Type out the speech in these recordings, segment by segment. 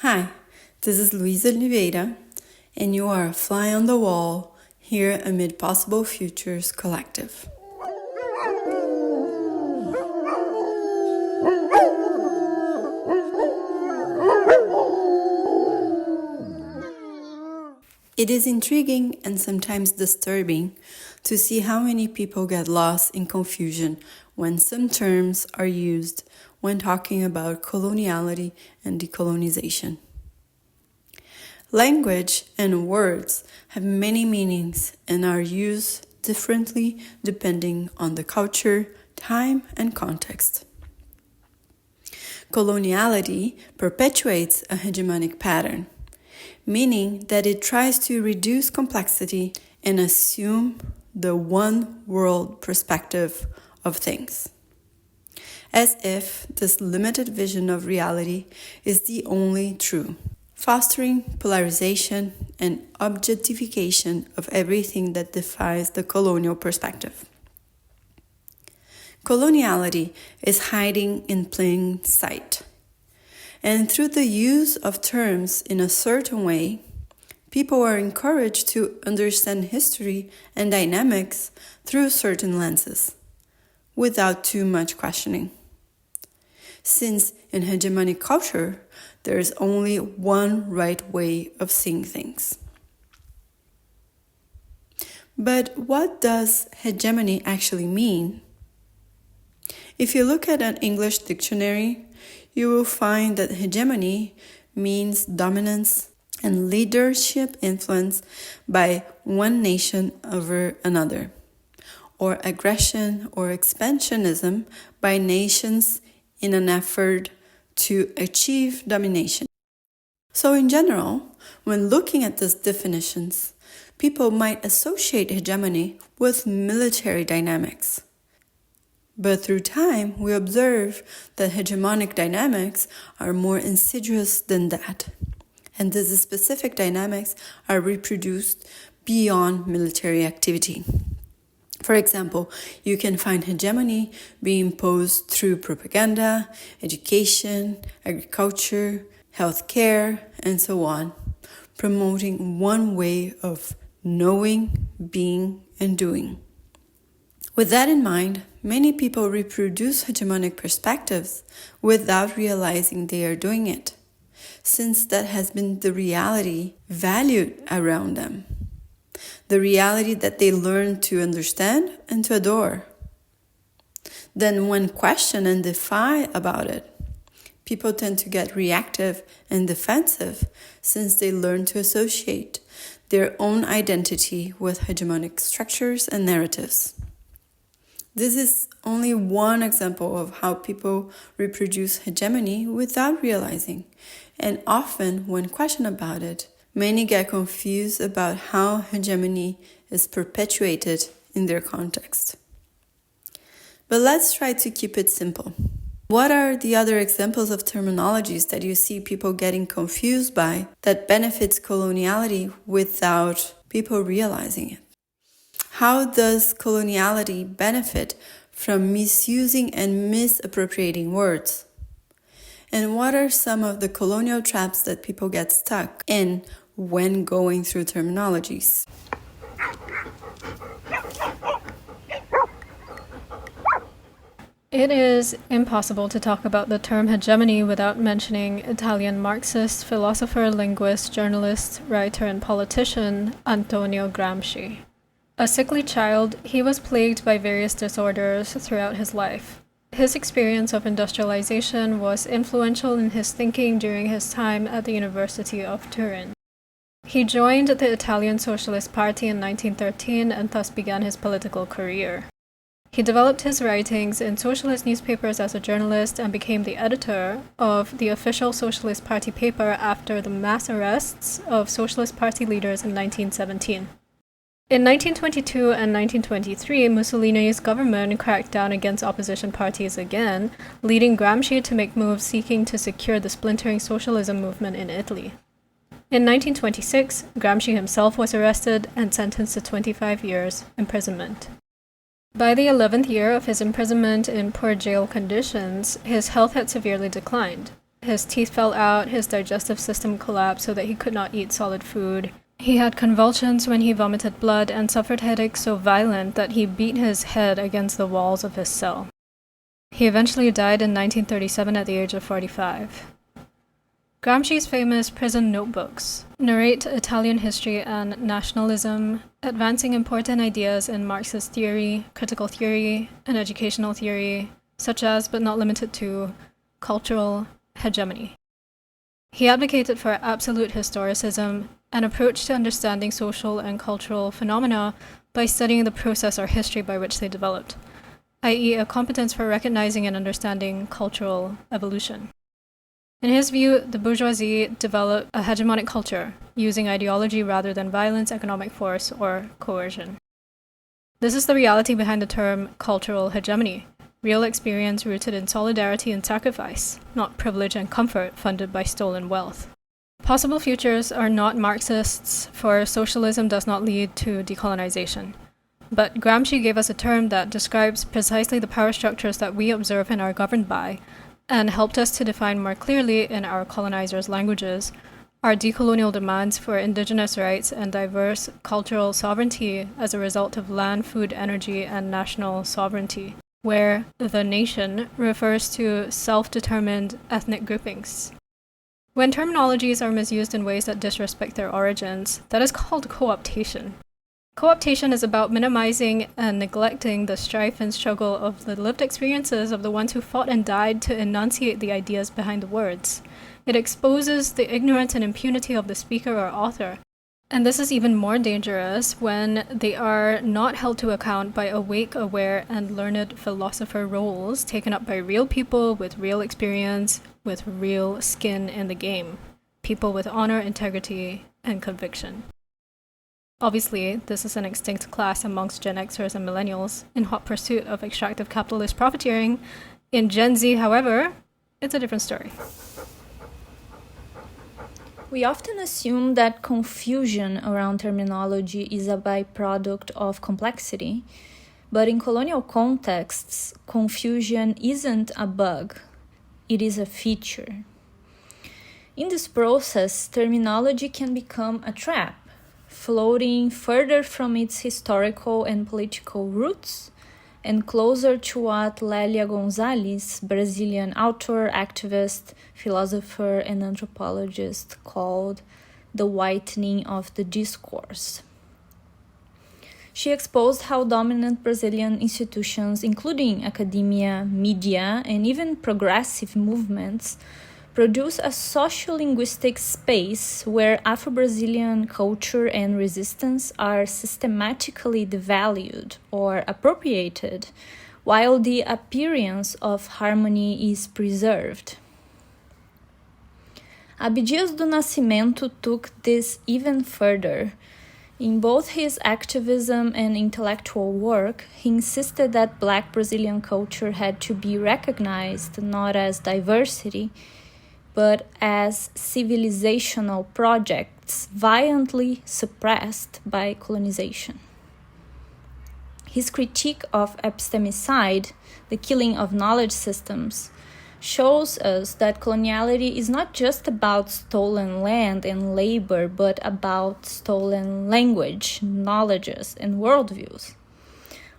Hi, this is Luisa Oliveira, and you are a fly on the wall here amid Possible Futures Collective. It is intriguing and sometimes disturbing to see how many people get lost in confusion when some terms are used when talking about coloniality and decolonisation. Language and words have many meanings and are used differently depending on the culture, time, and context. Coloniality perpetuates a hegemonic pattern, meaning that it tries to reduce complexity and assume the one-world perspective of things, as if this limited vision of reality is the only true, fostering polarization and objectification of everything that defies the colonial perspective. Coloniality is hiding in plain sight, and through the use of terms in a certain way, people are encouraged to understand history and dynamics through certain lenses, without too much questioning. Since in hegemonic culture, there is only one right way of seeing things. But what does hegemony actually mean? If you look at an English dictionary, you will find that hegemony means dominance and leadership influence by one nation over another, or aggression or expansionism by nations in an effort to achieve domination. So in general, when looking at these definitions, people might associate hegemony with military dynamics. But through time, we observe that hegemonic dynamics are more insidious than that, and these specific dynamics are reproduced beyond military activity. For example, you can find hegemony being imposed through propaganda, education, agriculture, healthcare, and so on, promoting one way of knowing, being, and doing. With that in mind, many people reproduce hegemonic perspectives without realizing they are doing it, since that has been the reality valued around them, the reality that they learn to understand and to adore. Then when questioned and defied about it, people tend to get reactive and defensive since they learn to associate their own identity with hegemonic structures and narratives. This is only one example of how people reproduce hegemony without realizing, and often when questioned about it, many get confused about how hegemony is perpetuated in their context. But let's try to keep it simple. What are the other examples of terminologies that you see people getting confused by that benefits coloniality without people realizing it? How does coloniality benefit from misusing and misappropriating words? And what are some of the colonial traps that people get stuck in when going through terminologies? It is impossible to talk about the term hegemony without mentioning Italian Marxist, philosopher, linguist, journalist, writer, and politician Antonio Gramsci. A sickly child, he was plagued by various disorders throughout his life. His experience of industrialization was influential in his thinking during his time at the University of Turin. He joined the Italian Socialist Party in 1913 and thus began his political career. He developed his writings in socialist newspapers as a journalist and became the editor of the official Socialist Party paper after the mass arrests of Socialist Party leaders in 1917. In 1922 and 1923, Mussolini's government cracked down against opposition parties again, leading Gramsci to make moves seeking to secure the splintering socialism movement in Italy. In 1926, Gramsci himself was arrested and sentenced to 25 years imprisonment. By the 11th year of his imprisonment in poor jail conditions, his health had severely declined. His teeth fell out, his digestive system collapsed so that he could not eat solid food. He had convulsions when he vomited blood and suffered headaches so violent that he beat his head against the walls of his cell. He eventually died in 1937 at the age of 45. Gramsci's famous prison notebooks narrate Italian history and nationalism, advancing important ideas in Marxist theory, critical theory, and educational theory, such as, but not limited to, cultural hegemony. He advocated for absolute historicism, an approach to understanding social and cultural phenomena by studying the process or history by which they developed, i.e., a competence for recognizing and understanding cultural evolution. In his view, the bourgeoisie developed a hegemonic culture, using ideology rather than violence, economic force, or coercion. This is the reality behind the term cultural hegemony, real experience rooted in solidarity and sacrifice, not privilege and comfort funded by stolen wealth. Possible futures are not Marxists, for socialism does not lead to decolonization. But Gramsci gave us a term that describes precisely the power structures that we observe and are governed by, and helped us to define more clearly in our colonizers' languages our decolonial demands for indigenous rights and diverse cultural sovereignty as a result of land, food, energy, and national sovereignty, where the nation refers to self-determined ethnic groupings. When terminologies are misused in ways that disrespect their origins, that is called co-optation. Co-optation is about minimizing and neglecting the strife and struggle of the lived experiences of the ones who fought and died to enunciate the ideas behind the words. It exposes the ignorance and impunity of the speaker or author. And this is even more dangerous when they are not held to account by awake, aware, and learned philosopher roles taken up by real people with real experience, with real skin in the game. People with honor, integrity, and conviction. Obviously, this is an extinct class amongst Gen Xers and millennials in hot pursuit of extractive capitalist profiteering. In Gen Z, however, it's a different story. We often assume that confusion around terminology is a byproduct of complexity, but in colonial contexts, confusion isn't a bug, it is a feature. In this process, terminology can become a trap, floating further from its historical and political roots and closer to what Lélia Gonzalez, Brazilian author, activist, philosopher, and anthropologist, called the whitening of the discourse. She exposed how dominant Brazilian institutions, including academia, media, and even progressive movements, produce a sociolinguistic space where Afro-Brazilian culture and resistance are systematically devalued or appropriated, while the appearance of harmony is preserved. Abdias do Nascimento took this even further. In both his activism and intellectual work, he insisted that Black Brazilian culture had to be recognized not as diversity, but as civilizational projects violently suppressed by colonization. His critique of epistemicide, the killing of knowledge systems, shows us that coloniality is not just about stolen land and labor, but about stolen language, knowledges, and worldviews.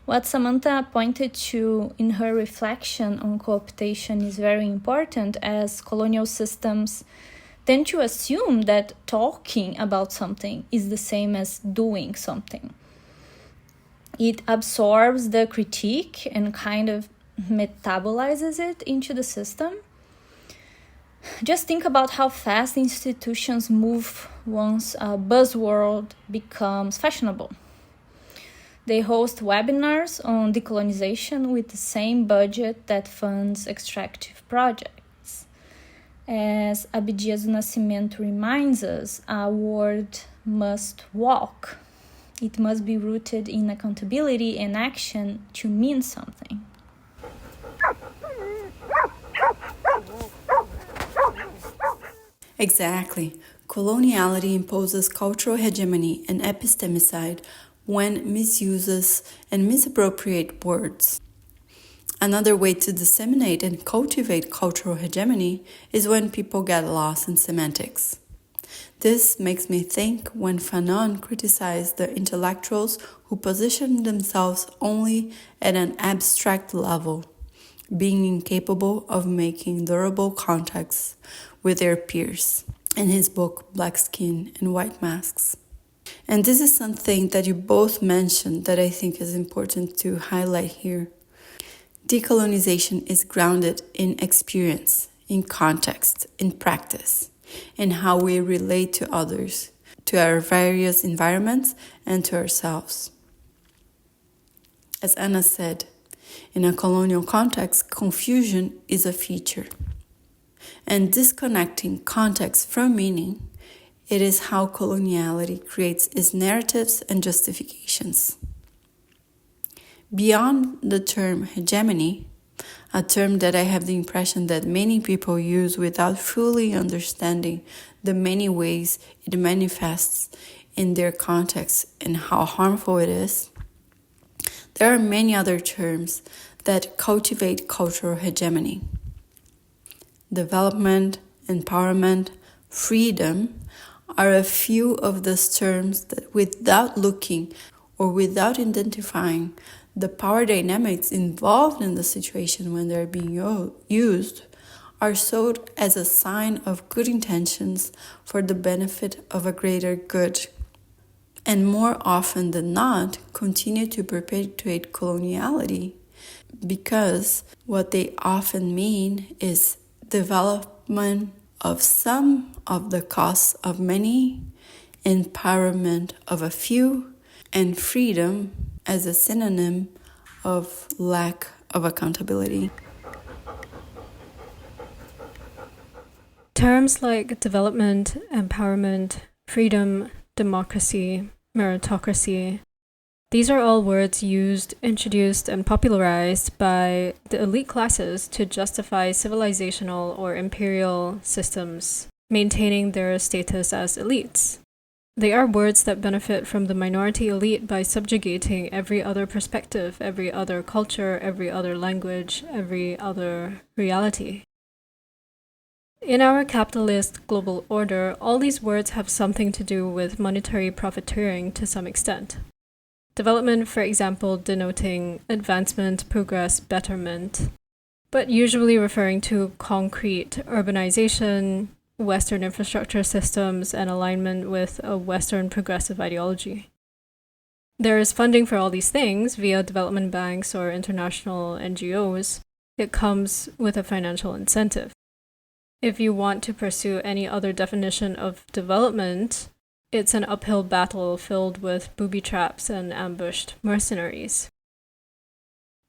What Samantha pointed to in her reflection on co-optation is very important, as colonial systems tend to assume that talking about something is the same as doing something. It absorbs the critique and kind of metabolizes it into the system. Just think about how fast institutions move once a buzzword becomes fashionable. They host webinars on decolonization with the same budget that funds extractive projects. As Abdias do Nascimento reminds us, a word must walk. It must be rooted in accountability and action to mean something. Exactly. Coloniality imposes cultural hegemony and epistemicide when misuses and misappropriate words. Another way to disseminate and cultivate cultural hegemony is when people get lost in semantics. This makes me think when Fanon criticized the intellectuals who position themselves only at an abstract level, being incapable of making durable contacts with their peers, in his book Black Skin and White Masks. And this is something that you both mentioned that I think is important to highlight here. Decolonization is grounded in experience, in context, in practice, in how we relate to others, to our various environments, and to ourselves. As Anna said, in a colonial context, confusion is a feature. And disconnecting context from meaning, it is how coloniality creates its narratives and justifications. Beyond the term hegemony, a term that I have the impression that many people use without fully understanding the many ways it manifests in their context and how harmful it is, there are many other terms that cultivate cultural hegemony. Development, empowerment, freedom are a few of those terms that, without looking or without identifying the power dynamics involved in the situation when they're being used, are sold as a sign of good intentions for the benefit of a greater good, and more often than not continue to perpetuate coloniality, because what they often mean is development of some of the costs of many, empowerment of a few, and freedom as a synonym of lack of accountability. Terms like development, empowerment, freedom, democracy, meritocracy, these are all words used, introduced, and popularized by the elite classes to justify civilizational or imperial systems, maintaining their status as elites. They are words that benefit from the minority elite by subjugating every other perspective, every other culture, every other language, every other reality. In our capitalist global order, all these words have something to do with monetary profiteering to some extent. Development, for example, denoting advancement, progress, betterment, but usually referring to concrete urbanization, Western infrastructure systems, and alignment with a Western progressive ideology. There is funding for all these things via development banks or international NGOs. It comes with a financial incentive. If you want to pursue any other definition of development, it's an uphill battle filled with booby traps and ambushed mercenaries.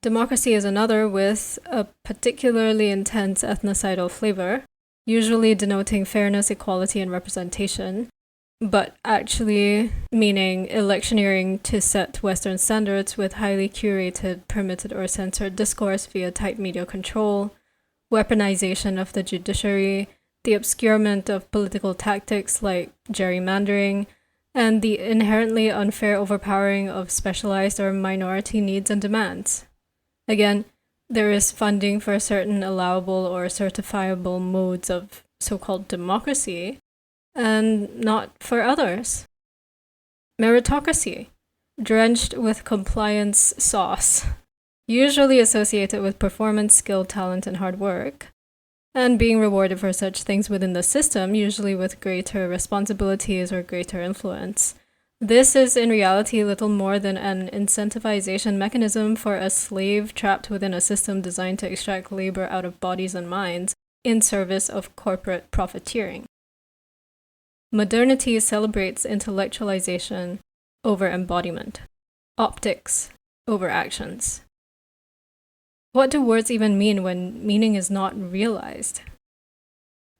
Democracy is another with a particularly intense ethnocidal flavor, usually denoting fairness, equality, and representation, but actually meaning electioneering to set Western standards with highly curated, permitted, or censored discourse via tight media control, weaponization of the judiciary, the obscurement of political tactics like gerrymandering, and the inherently unfair overpowering of specialized or minority needs and demands. Again, there is funding for certain allowable or certifiable modes of so-called democracy, and not for others. Meritocracy, drenched with compliance sauce, usually associated with performance, skill, talent, and hard work, and being rewarded for such things within the system, usually with greater responsibilities or greater influence. This is in reality little more than an incentivization mechanism for a slave trapped within a system designed to extract labor out of bodies and minds in service of corporate profiteering. Modernity celebrates intellectualization over embodiment, optics over actions. What do words even mean when meaning is not realized?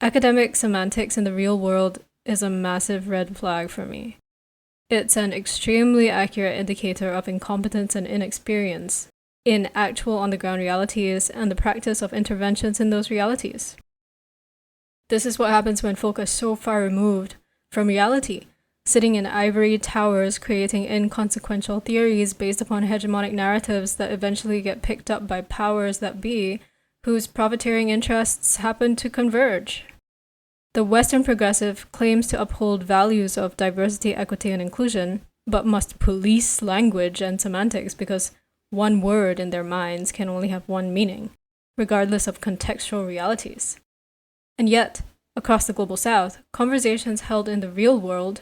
Academic semantics in the real world is a massive red flag for me. It's an extremely accurate indicator of incompetence and inexperience in actual on-the-ground realities and the practice of interventions in those realities. This is what happens when folk are so far removed from reality, sitting in ivory towers creating inconsequential theories based upon hegemonic narratives that eventually get picked up by powers that be, whose profiteering interests happen to converge. The Western progressive claims to uphold values of diversity, equity, and inclusion, but must police language and semantics because one word in their minds can only have one meaning, regardless of contextual realities. And yet, across the global south, conversations held in the real world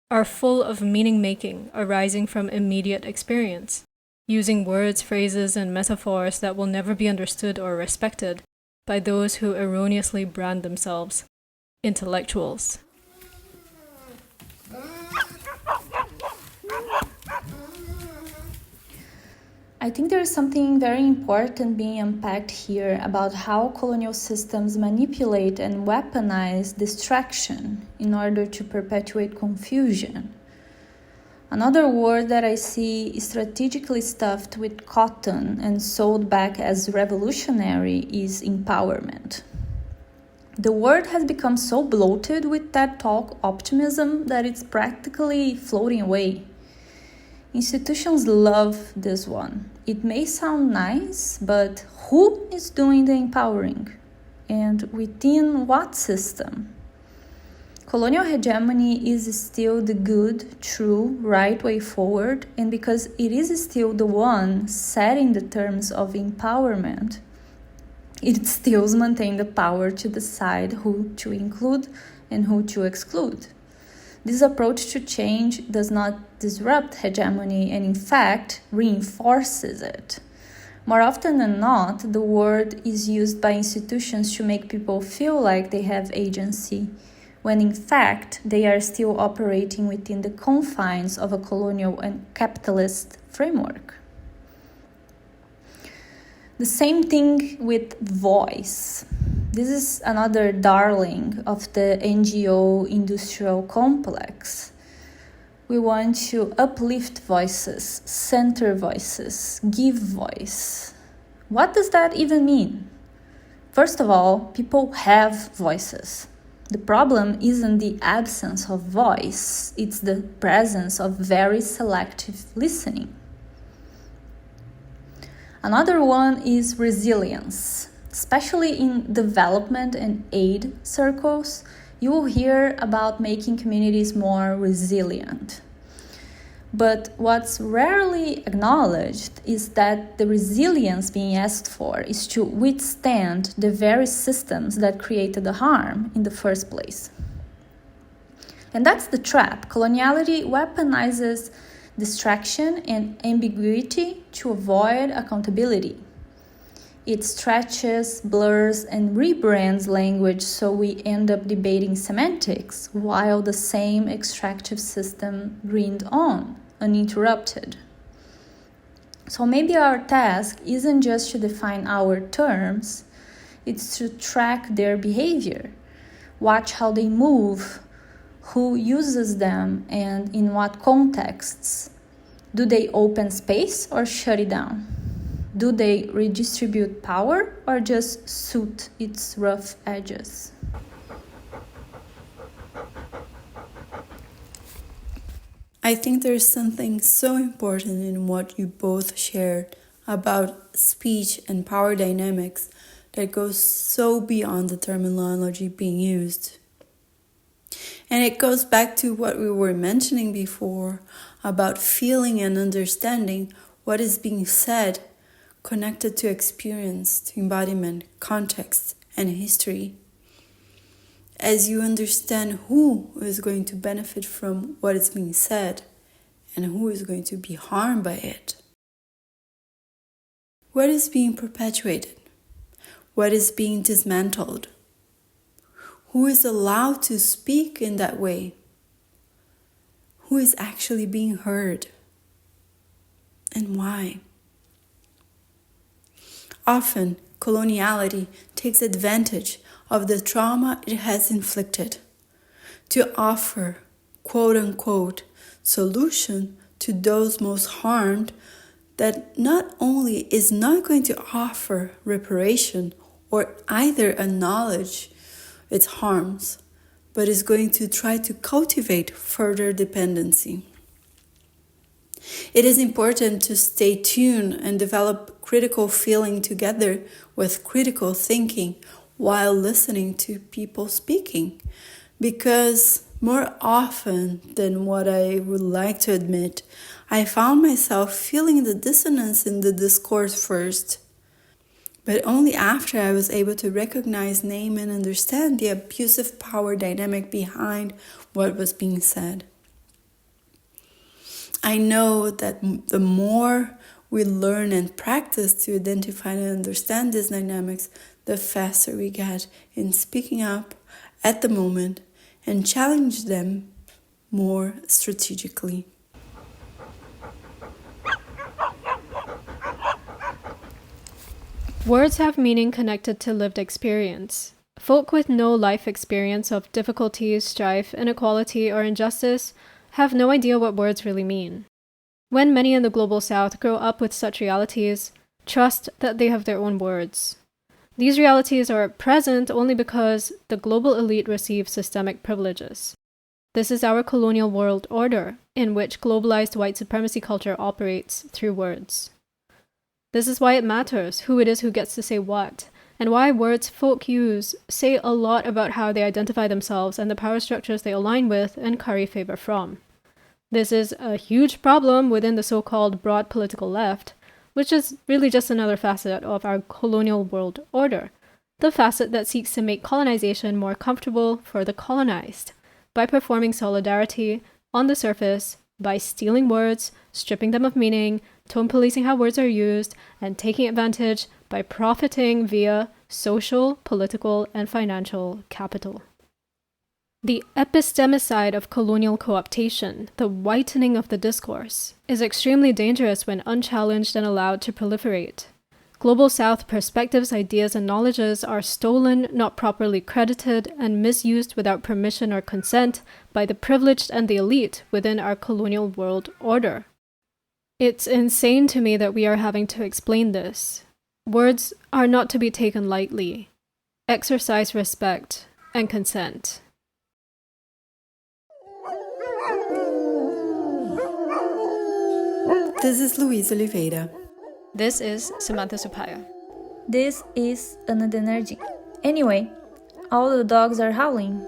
are full of meaning-making arising from immediate experience, using words, phrases, and metaphors that will never be understood or respected by those who erroneously brand themselves intellectuals. I think there is something very important being unpacked here about how colonial systems manipulate and weaponize distraction in order to perpetuate confusion. Another word that I see strategically stuffed with cotton and sold back as revolutionary is empowerment. The word has become so bloated with TED Talk optimism that it's practically floating away. Institutions love this one. It may sound nice, but who is doing the empowering? And within what system? Colonial hegemony is still the good, true, right way forward, and because it is still the one setting the terms of empowerment, it still maintains the power to decide who to include and who to exclude. This approach to change does not disrupt hegemony and, in fact, reinforces it. More often than not, the word is used by institutions to make people feel like they have agency, when in fact they are still operating within the confines of a colonial and capitalist framework. The same thing with voice. This is another darling of the NGO industrial complex. We want to uplift voices, center voices, give voice. What does that even mean? First of all, people have voices. The problem isn't the absence of voice, it's the presence of very selective listening. Another one is resilience. Especially in development and aid circles, you will hear about making communities more resilient. But what's rarely acknowledged is that the resilience being asked for is to withstand the very systems that created the harm in the first place. And that's the trap. Coloniality weaponizes distraction and ambiguity to avoid accountability. It stretches, blurs, and rebrands language so we end up debating semantics while the same extractive system grinned on, uninterrupted. So maybe our task isn't just to define our terms, it's to track their behavior, watch how they move, who uses them, and in what contexts. Do they open space or shut it down? Do they redistribute power or just suit its rough edges? I think there's something so important in what you both shared about speech and power dynamics that goes so beyond the terminology being used. And it goes back to what we were mentioning before about feeling and understanding what is being said, connected to experience, to embodiment, context, and history. As you understand who is going to benefit from what is being said and who is going to be harmed by it. What is being perpetuated? What is being dismantled? Who is allowed to speak in that way? Who is actually being heard? And why? Often, coloniality takes advantage of the trauma it has inflicted to offer, quote-unquote, solution to those most harmed that not only is not going to offer reparation or either acknowledge its harms, but is going to try to cultivate further dependency. It is important to stay tuned and develop critical feeling together with critical thinking while listening to people speaking, because more often than what I would like to admit, I found myself feeling the dissonance in the discourse first, but only after I was able to recognize, name, and understand the abusive power dynamic behind what was being said. I know that the more we learn and practice to identify and understand these dynamics, the faster we get in speaking up at the moment and challenge them more strategically. Words have meaning connected to lived experience. Folk with no life experience of difficulties, strife, inequality, or injustice have no idea what words really mean. When many in the global south grow up with such realities, trust that they have their own words. These realities are present only because the global elite receive systemic privileges. This is our colonial world order, in which globalized white supremacy culture operates through words. This is why it matters who it is who gets to say what, and why words folk use say a lot about how they identify themselves and the power structures they align with and curry favor from. This is a huge problem within the so-called broad political left, which is really just another facet of our colonial world order, the facet that seeks to make colonization more comfortable for the colonized, by performing solidarity on the surface, by stealing words, stripping them of meaning, tone policing how words are used, and taking advantage by profiting via social, political, and financial capital. The epistemicide of colonial co-optation, the whitening of the discourse, is extremely dangerous when unchallenged and allowed to proliferate. Global South perspectives, ideas, and knowledges are stolen, not properly credited, and misused without permission or consent by the privileged and the elite within our colonial world order. It's insane to me that we are having to explain this. Words are not to be taken lightly. Exercise respect and consent. This is Luiz Oliveira. This is Samantha Supaya. This is Ana Denerdi. Anyway, all the dogs are howling.